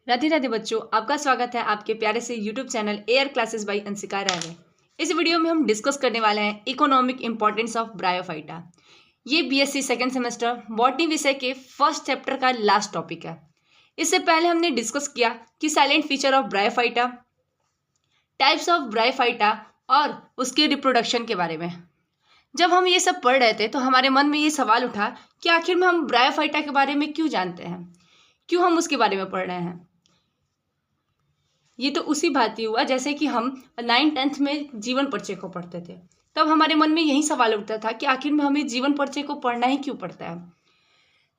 राधे राधे बच्चों, आपका स्वागत है आपके प्यारे से YouTube channel Air classes by Anshika Rai में। इस वीडियो में हम डिस्कस करने वाले हैं इकोनॉमिक इंपॉर्टेंस ऑफ ब्रायोफाइटा। ये बीएससी सेकंड सेमेस्टर बॉटनी विषय के फर्स्ट चैप्टर का लास्ट टॉपिक है। इससे पहले हमने डिस्कस किया कि salient feature of Bryophyta, types of Bryophyta और उसके रिप्रोडक्शन के बारे में। जब हम ये सब पढ़ रहे थे तो हमारे मन में ये सवाल उठा कि आखिर में हम ब्रायोफाइटा के बारे में क्यों जानते हैं, क्यों हम उसके बारे में पढ़ रहे हैं। ये तो उसी भांति हुआ जैसे कि हम 9th-10th में जीवन परिचय को पढ़ते थे। तब हमारे मन में यही सवाल उठता था कि आखिर में हमें जीवन परिचय को पढ़ना ही क्यों पड़ता है।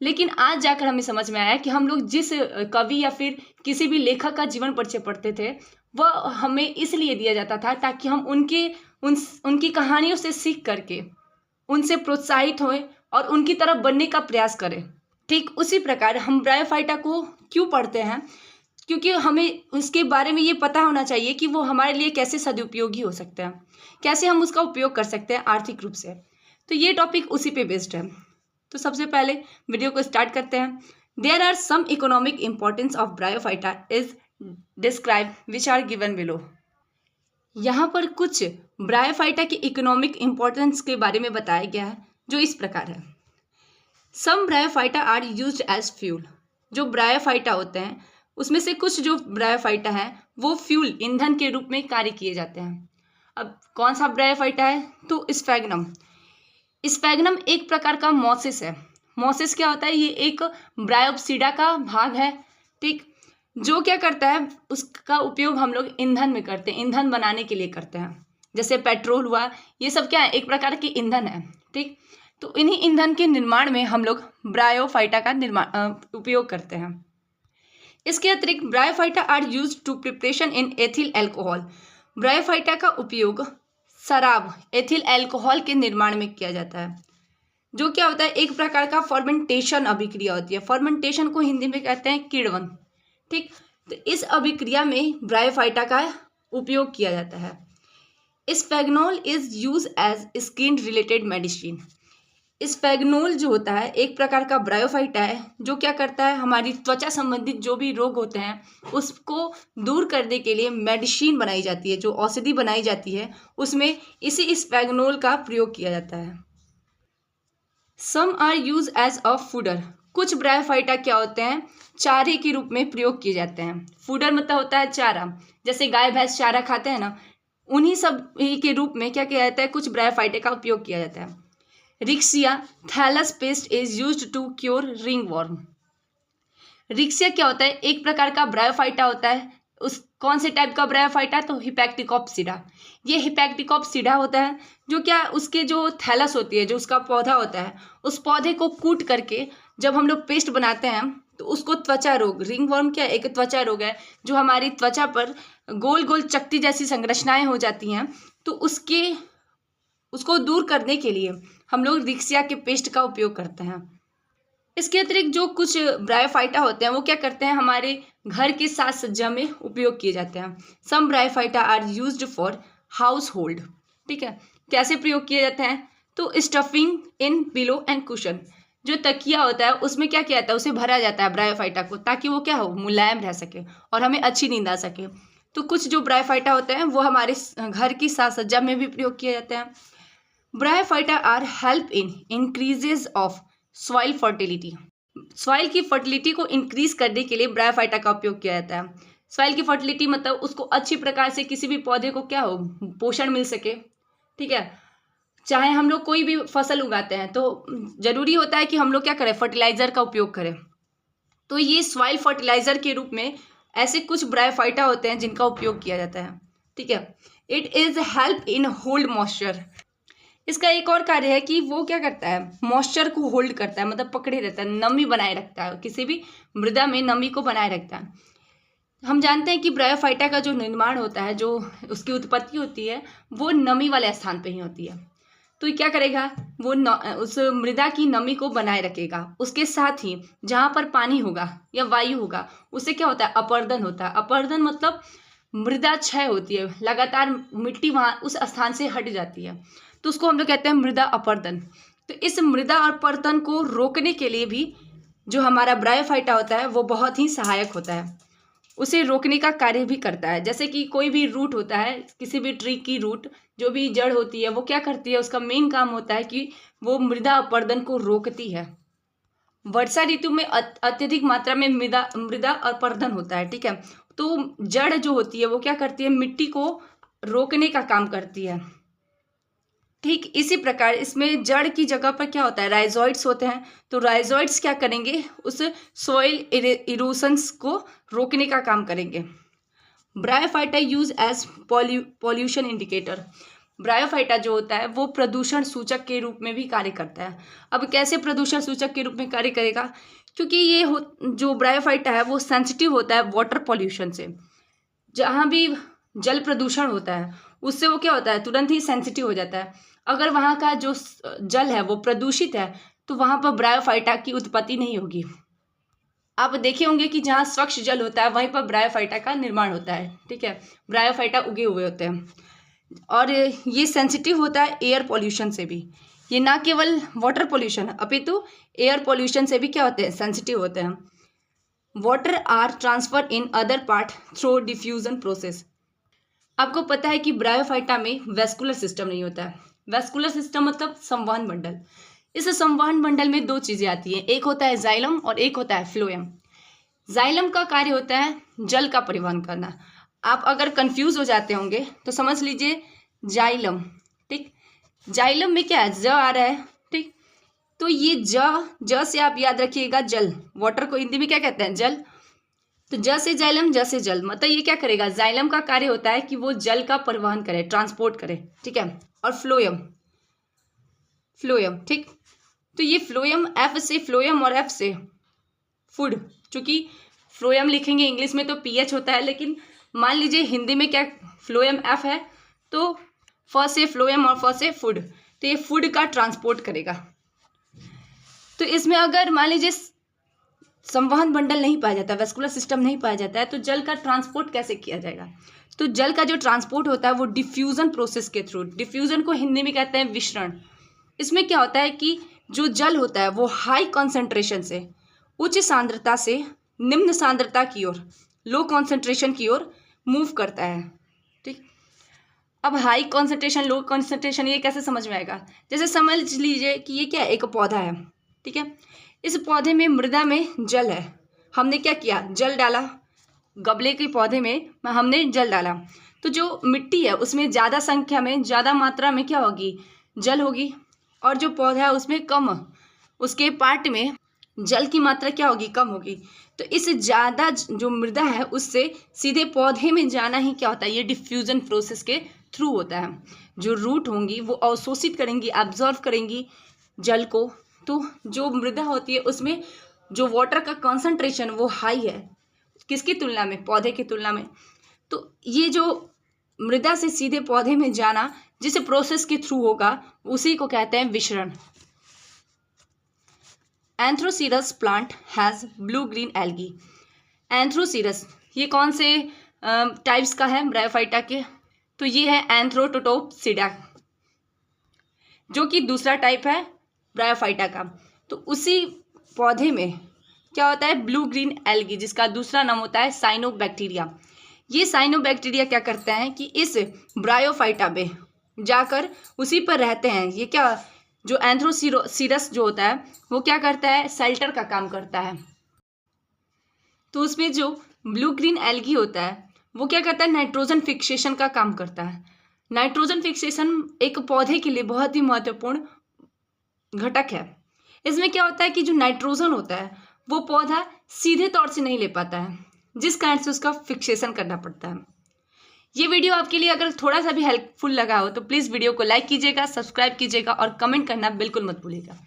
लेकिन आज जाकर हमें समझ में आया कि हम लोग जिस कवि या फिर किसी भी लेखक का जीवन परिचय पढ़ते थे वह हमें इसलिए दिया जाता था ताकि हम उनकी कहानियों से सीख करके उनसे प्रोत्साहित हों और उनकी तरफ बनने का प्रयास करें। ठीक उसी प्रकार हम ब्रायोफाइटा को क्यों पढ़ते हैं, क्योंकि हमें उसके बारे में ये पता होना चाहिए कि वो हमारे लिए कैसे सदुपयोगी हो सकते हैं, कैसे हम उसका उपयोग कर सकते हैं आर्थिक रूप से। तो ये टॉपिक उसी पे बेस्ड है। तो सबसे पहले वीडियो को स्टार्ट करते हैं। There are some economic importance of bryophyta is describe which are given below. यहाँ पर कुछ ब्रायोफाइटा के इकोनॉमिक इम्पोर्टेंस के बारे में बताया गया है जो इस प्रकार है। Some Bryophyta are used as fuel. जो ब्रायोफाइटा होते हैं उसमें से कुछ जो ब्रायोफाइटा है वो फ्यूल ईंधन के रूप में कार्य किए जाते हैं। अब कौन सा ब्रायोफाइटा है तो स्फैग्नम। स्फैग्नम एक प्रकार का मॉसिस है। मॉसिस क्या होता है, ये एक ब्रायोप्सिडा का भाग है। ठीक, जो क्या करता है उसका उपयोग हम लोग ईंधन में करते हैं, ईंधन बनाने के लिए करते हैं। जैसे पेट्रोल हुआ, ये सब क्या है, एक प्रकार के ईंधन है। ठीक, तो इन्हीं ईंधन के निर्माण में हम लोग ब्रायोफाइटा का उपयोग करते हैं। इसके अतिरिक्त bryophyta are used to preparation in ethyl alcohol. Bryophyta का उपयोग शराब एथिल अल्कोहल के निर्माण में किया जाता है, जो क्या होता है एक प्रकार का फर्मेंटेशन अभिक्रिया होती है। फर्मेंटेशन को हिंदी में कहते हैं किण्वन। ठीक, तो इस अभिक्रिया में ब्रायोफाइटा का उपयोग किया जाता है। Sphagnol is use as skin related medicine. Sphagnol जो होता है एक प्रकार का ब्रायोफाइटा है जो क्या करता है, हमारी त्वचा संबंधित जो भी रोग होते हैं उसको दूर करने के लिए मेडिसिन बनाई जाती है, जो औषधि बनाई जाती है उसमें इसी स्फैग्नोल का प्रयोग किया जाता है। Some are use as a fodder. कुछ ब्रायोफाइटा क्या होते हैं, चारे के रूप में प्रयोग किए जाते हैं। फूडर मतलब होता है चारा, जैसे गाय भैंस चारा खाते हैं ना, उन्हीं सब के रूप में क्या किया जाता है, कुछ ब्रायोफाइटा का उपयोग किया जाता है। Riccia thallus paste is used to cure ringworm. Riccia क्या होता है, एक प्रकार का ब्रायोफाइटा होता है। उस कौन से टाइप का ब्रायोफाइटा, तो हिपैक्टिकॉप्सिडा। ये हिपैक्टिकॉप्सिडा होता है जो क्या उसके जो थैलस होती है, जो उसका पौधा होता है, उस पौधे को कूट करके जब हम लोग पेस्ट बनाते हैं तो उसको त्वचा रोग, रिंगवॉर्म क्या एक त्वचा रोग है जो हमारी त्वचा पर गोल गोल चकती जैसी संरचनाएं हो जाती हैं, तो उसको दूर करने के लिए हम लोग रिक्सिया के पेस्ट का उपयोग करते हैं। इसके अतिरिक्त जो कुछ ब्रायोफाइटा होते हैं वो क्या करते हैं, हमारे घर की साज सज्जा में उपयोग किए जाते हैं। Some Bryophyta are used for household. ठीक है, कैसे प्रयोग किए जाते हैं, तो stuffing in pillow and cushion. जो तकिया होता है उसमें क्या किया जाता है, उसे भरा जाता है ब्रायोफाइटा को, ताकि वो क्या हो, मुलायम रह सके और हमें अच्छी नींद आ सके। तो कुछ जो ब्रायोफाइटा होते हैं वो हमारे घर की साज सज्जा में भी प्रयोग किए जाते हैं। Bryophyta are help in increases of soil fertility. Soil की फर्टिलिटी को इंक्रीज करने के लिए ब्रायोफाइटा का उपयोग किया जाता है। सॉइल की फर्टिलिटी मतलब उसको अच्छी प्रकार से किसी भी पौधे को क्या हो, पोषण मिल सके। ठीक है, चाहे हम लोग कोई भी फसल उगाते हैं तो जरूरी होता है कि हम लोग क्या करें, फर्टिलाइजर का उपयोग करें। तो ये सॉइल फर्टिलाइजर के रूप में ऐसे कुछ ब्रायोफाइटा होते हैं जिनका उपयोग किया जाता है। ठीक है, it is help in hold moisture. इसका एक और कार्य है कि वो क्या करता है, मॉइस्चर को होल्ड करता है, मतलब पकड़े रहता है, नमी बनाए रखता है, किसी भी मृदा में नमी को बनाए रखता है। हम जानते हैं कि ब्रायोफाइटा का जो निर्माण होता है, जो उसकी उत्पत्ति होती है वो नमी वाले स्थान पे ही होती है। तो ये क्या करेगा, वो उस मृदा की नमी को बनाए रखेगा। उसके साथ ही जहाँ पर पानी होगा या वायु होगा उससे क्या होता है, अपरदन होता है। अपरदन मतलब मृदा क्षय होती है, लगातार मिट्टी वहाँ उस स्थान से हट जाती है, तो उसको हम लोग कहते हैं मृदा अपरदन। तो इस मृदा अपरदन को रोकने के लिए भी जो हमारा ब्रायोफाइटा होता है वो बहुत ही सहायक होता है। उसे रोकने का कार्य भी करता है। जैसे कि कोई भी रूट होता है, किसी भी ट्री की रूट जो भी जड़ होती है वो क्या करती है, उसका मेन काम होता है कि वो मृदा अपरदन को रोकती है। वर्षा ऋतु में अत्यधिक मात्रा में मृदा अपरदन होता है, ठीक है। तो जड़ जो होती है वो क्या करती है, मिट्टी को रोकने का काम करती है। ठीक इसी प्रकार इसमें जड़ की जगह पर क्या होता है, राइजोइड्स होते हैं। तो राइजोइड्स क्या करेंगे, उस सॉइल इरोशंस को रोकने का काम करेंगे। Bryophyta use as pollution indicator. Bryophyta जो होता है वो प्रदूषण सूचक के रूप में भी कार्य करता है। अब कैसे प्रदूषण सूचक के रूप में कार्य करेगा, क्योंकि ये जो ब्रायोफाइटा है वो सेंसिटिव होता है वाटर पॉल्यूशन से। जहाँ भी जल प्रदूषण होता है उससे वो क्या होता है, तुरंत ही सेंसिटिव हो जाता है। अगर वहाँ का जो जल है वो प्रदूषित है तो वहाँ पर ब्रायोफाइटा की उत्पत्ति नहीं होगी। आप देखे होंगे कि जहाँ स्वच्छ जल होता है वहीं पर ब्रायोफाइटा का निर्माण होता है, ठीक है। ब्रायोफाइटा उगे हुए होते हैं और ये सेंसिटिव होता है एयर पॉल्यूशन से भी। ये ना केवल वाटर पॉल्यूशन अपितु एयर पॉल्यूशन से भी क्या होते हैं, सेंसिटिव होते हैं। Water are transfer in other part through diffusion process. आपको पता है कि ब्रायोफाइटा में वेस्कुलर सिस्टम नहीं होता है। वेस्कुलर सिस्टम मतलब संवहन मंडल। इस संवहन मंडल में दो चीजें आती हैं, एक होता है जाइलम और एक होता है फ्लोएम। जाइलम का कार्य होता है जल का परिवहन करना। आप अगर कंफ्यूज हो जाते होंगे तो समझ लीजिए जाइलम, ठीक। जाइलम में क्या है, ज आ रहा है, ठीक। तो ये ज से आप याद रखिएगा जल, वाटर को हिंदी में क्या कहते हैं, जल। तो ज से जाइलम, ज से जल, मतलब ये क्या करेगा, जाइलम का कार्य होता है कि वो जल का परिवहन करे, ट्रांसपोर्ट करे, ठीक है। और फ्लोएम, ठीक। तो ये फ्लोएम, एफ से फ्लोएम और एफ से फूड। चूंकि फ्लोएम लिखेंगे इंग्लिश में तो पीएच होता है, लेकिन मान लीजिए हिंदी में क्या फ्लोएम एफ है तो फ से फ्लोएम और फ से फूड, तो ये फूड का ट्रांसपोर्ट करेगा। तो इसमें अगर मान लीजिए संवहन मंडल नहीं पाया जाता, वेस्कुलर सिस्टम नहीं पाया जाता है, तो जल का ट्रांसपोर्ट कैसे किया जाएगा। तो जल का जो ट्रांसपोर्ट होता है वो डिफ्यूजन प्रोसेस के थ्रू। डिफ्यूजन को हिंदी में कहते हैं विसरण। इसमें क्या होता है कि जो जल होता है वो हाई कॉन्सेंट्रेशन से, उच्च सांद्रता से निम्न सांद्रता की ओर, लो कॉन्सेंट्रेशन की ओर मूव करता है, ठीक। अब हाई कॉन्सेंट्रेशन, लो कॉन्सेंट्रेशन, ये कैसे समझ में आएगा। जैसे समझ लीजिए कि ये क्या है, एक पौधा है, ठीक है। इस पौधे में मृदा में जल है, हमने क्या किया, जल डाला, गमले के पौधे में हमने जल डाला। तो जो मिट्टी है उसमें ज़्यादा संख्या में, ज़्यादा मात्रा में क्या होगी, जल होगी। और जो पौधा है उसमें कम, उसके पार्ट में जल की मात्रा क्या होगी, कम होगी। तो इस ज़्यादा जो मृदा है उससे सीधे पौधे में जाना ही क्या होता है, ये डिफ्यूजन प्रोसेस के थ्रू होता है। जो रूट होंगी वो अवशोषित करेंगी, एब्जॉर्व करेंगी जल को। तो जो मृदा होती है उसमें जो वाटर का कॉन्सेंट्रेशन वो हाई है, किसकी तुलना में, पौधे की तुलना में। तो ये जो मृदा से सीधे पौधे में जाना जिस प्रोसेस के थ्रू होगा उसी को कहते हैं विसरण। Anthoceros plant has blue green algae. Anthoceros ये कौन से टाइप्स का है ब्रायोफाइटा के, तो ये है एंथ्रोटोटोप्सिडा, जो कि दूसरा टाइप है ब्रायोफाइटा का। तो उसी पौधे में क्या होता है, ब्लू ग्रीन एल्गी, जिसका दूसरा नाम होता है साइनोबैक्टीरिया। ये साइनोबैक्टीरिया क्या करते हैं कि इस ब्रायोफाइटा में जाकर उसी पर रहते हैं। ये क्या, जो एंथ्रोसीरस जो होता है वो क्या करता है, शेल्टर का काम करता है। तो उसमें जो ब्लू ग्रीन एल्गी होता है वो क्या करता है, नाइट्रोजन फिक्सेशन का काम करता है। नाइट्रोजन फिक्सेशन एक पौधे के लिए बहुत ही महत्वपूर्ण घटक है। इसमें क्या होता है कि जो नाइट्रोजन होता है वो पौधा सीधे तौर से नहीं ले पाता है, जिस कारण से उसका फिक्सेशन करना पड़ता है। ये वीडियो आपके लिए अगर थोड़ा सा भी हेल्पफुल लगा हो तो प्लीज़ वीडियो को लाइक कीजिएगा, सब्सक्राइब कीजिएगा और कमेंट करना बिल्कुल मत भूलिएगा।